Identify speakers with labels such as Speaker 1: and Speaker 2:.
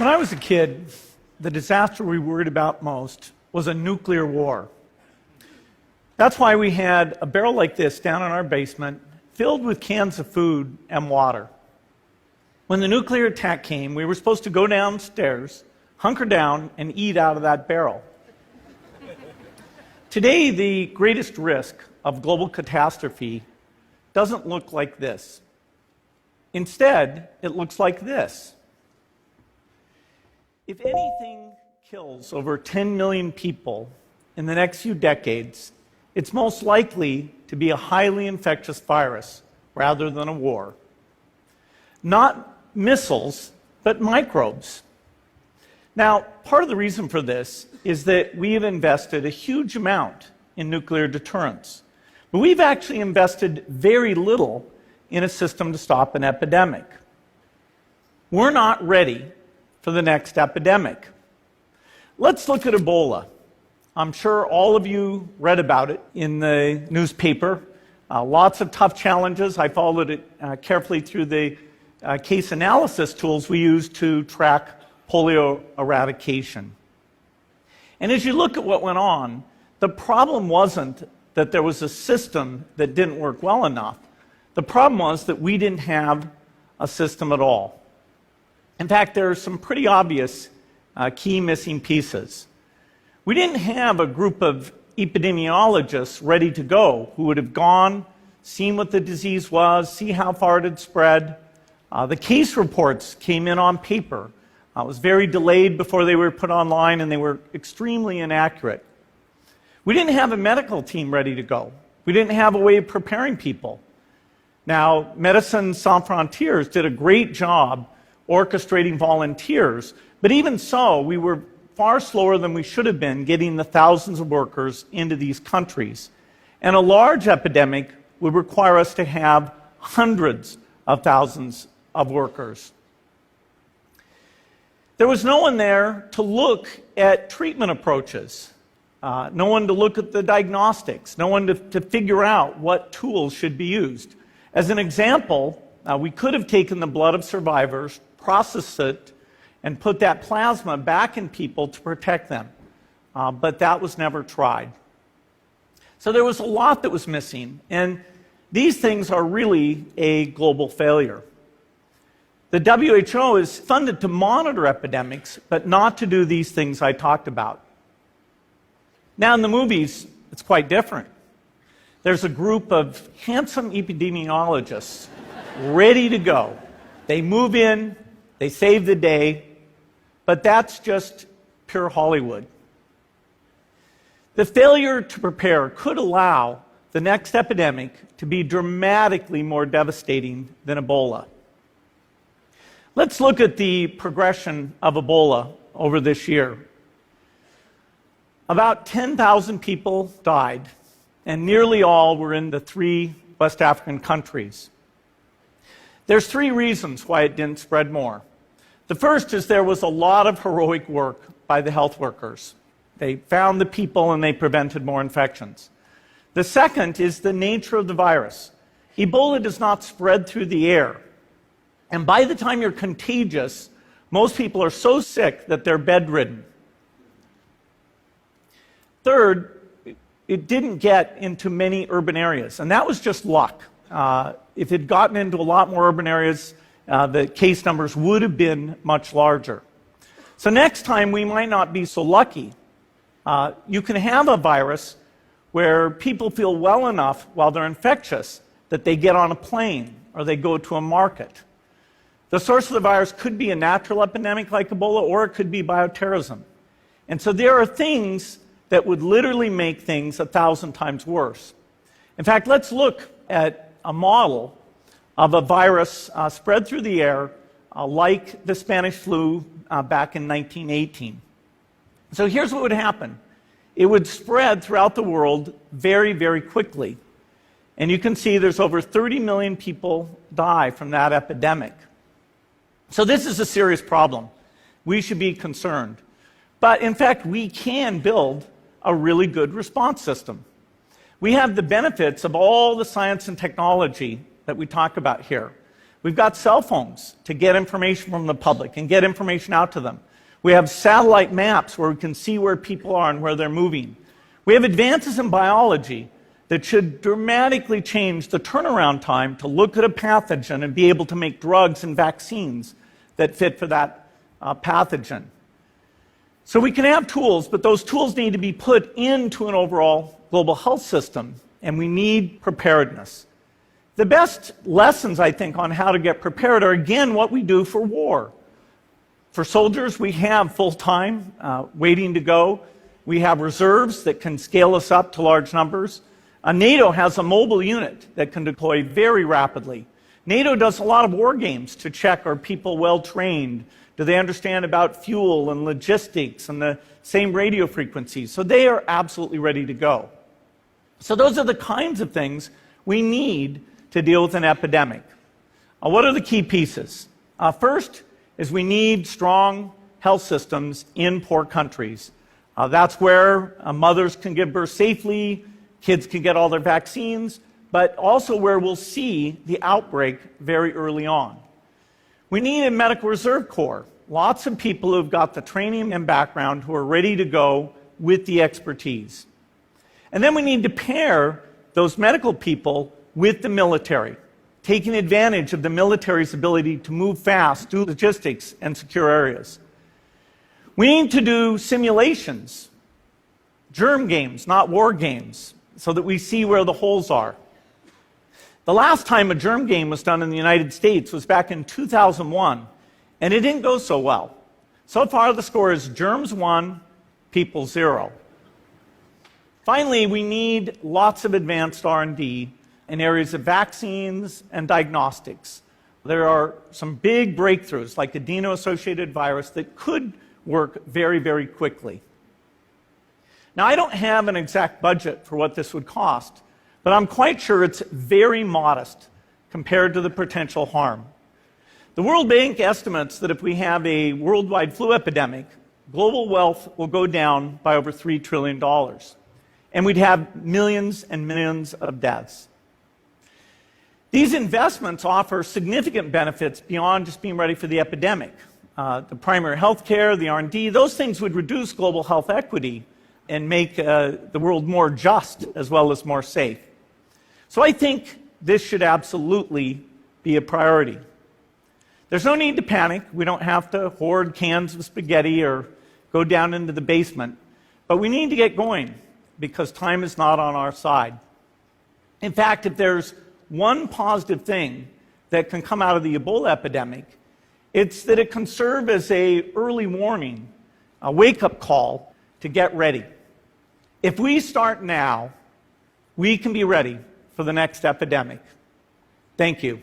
Speaker 1: When I was a kid, the disaster we worried about most was a nuclear war. That's why we had a barrel like this down in our basement filled with cans of food and water. When the nuclear attack came, we were supposed to go downstairs, hunker down, and eat out of that barrel. Today, the greatest risk of global catastrophe doesn't look like this. Instead, it looks like this. If anything kills over 10 million people in the next few decades, it's most likely to be a highly infectious virus rather than a war. Not missiles, but microbes. Now, part of the reason for this is that we have invested a huge amount in nuclear deterrence, but we've actually invested very little in a system to stop an epidemic. We're not ready for the next epidemic. Let's look at Ebola. I'm sure all of you read about it in the newspaper. Lots of tough challenges. I followed it carefully through the case analysis tools we use to track polio eradication. And as you look at what went on, the problem wasn't that there was a system that didn't work well enough. The problem was that we didn't have a system at all. In fact, there are some pretty obvious key missing pieces. We didn't have a group of epidemiologists ready to go who would have gone, seen what the disease was, see how far it had spread. The case reports came in on paper. It was very delayed before they were put online, and they were extremely inaccurate. We didn't have a medical team ready to go. We didn't have a way of preparing people. Now, Médecins Sans Frontières did a great job orchestrating volunteers, but even so, we were far slower than we should have been getting the thousands of workers into these countries. And a large epidemic would require us to have hundreds of thousands of workers. There was no one there to look at treatment approaches, no one to look at the diagnostics, no one to figure out what tools should be used. As an example, we could have taken the blood of survivors, processed it, and put that plasma back in people to protect them. But that was never tried. So there was a lot that was missing, and these things are really a global failure. The WHO is funded to monitor epidemics, but not to do these things I talked about. Now, in the movies, it's quite different. There's a group of handsome epidemiologists ready to go. They move in, they save the day, but that's just pure Hollywood. The failure to prepare could allow the next epidemic to be dramatically more devastating than Ebola. Let's look at the progression of Ebola over this year. About 10,000 people died, and nearly all were in the 3 West African countries. There's 3 reasons why it didn't spread more. The first is there was a lot of heroic work by the health workers. They found the people and they prevented more infections. The second is the nature of the virus. Ebola does not spread through the air. And by the time you're contagious, most people are so sick that they're bedridden. Third, it didn't get into many urban areas, and that was just luck. If it had gotten into a lot more urban areas, the case numbers would have been much larger. So next time, we might not be so lucky. You can have a virus where people feel well enough while they're infectious that they get on a plane or they go to a market. The source of the virus could be a natural epidemic like Ebola, or it could be bioterrorism. And so there are things that would literally make things 1,000 times worse. In fact, let's look at a model of a virus spread through the air like the Spanish flu back in 1918. So here's what would happen. It would spread throughout the world very, very quickly. And you can see there's over 30 million people die from that epidemic. So this is a serious problem. We should be concerned. But in fact, we can build a really good response system. We have the benefits of all the science and technology that we talk about here. We've got cell phones to get information from the public and get information out to them. We have satellite maps where we can see where people are and where they're moving. We have advances in biology that should dramatically change the turnaround time to look at a pathogen and be able to make drugs and vaccines that fit for that pathogen. So we can have tools, but those tools need to be put into an overall global health system, and we need preparedness. The best lessons, I think, on how to get prepared are, again, what we do for war. For soldiers, we have full-time waiting to go. We have reserves that can scale us up to large numbers. NATO has a mobile unit that can deploy very rapidly. NATO does a lot of war games to check, are people well trained? Do they understand about fuel and logistics and the same radio frequencies? So they are absolutely ready to go. So those are the kinds of things we need to deal with an epidemic. What are the key pieces? First is we need strong health systems in poor countries. That's where mothers can give birth safely, kids can get all their vaccines, but also where we'll see the outbreak very early on. We need a medical reserve corps. Lots of people who've got the training and background who are ready to go with the expertise. And then we need to pair those medical people with the military, taking advantage of the military's ability to move fast, do logistics, and secure areas. We need to do simulations, germ games, not war games, so that we see where the holes are. The last time a germ game was done in the United States was back in 2001, and it didn't go so well. So far, the score is germs 1, people 0. Finally, we need lots of advanced R&D in areas of vaccines and diagnostics. There are some big breakthroughs, like adeno-associated virus, that could work very, very quickly. Now, I don't have an exact budget for what this would cost, but I'm quite sure it's very modest compared to the potential harm. The World Bank estimates that if we have a worldwide flu epidemic, global wealth will go down by over $3 trillion, and we'd have millions and millions of deaths. These investments offer significant benefits beyond just being ready for the epidemic. The primary health care, the R&D, those things would reduce global health equity and make the world more just as well as more safe. So I think this should absolutely be a priority. There's no need to panic. We don't have to hoard cans of spaghetti or go down into the basement. But we need to get going because time is not on our side. In fact, if there's one positive thing that can come out of the Ebola epidemic, it's that it can serve as an early warning, a wake-up call to get ready. If we start now, we can be ready for the next epidemic. Thank you.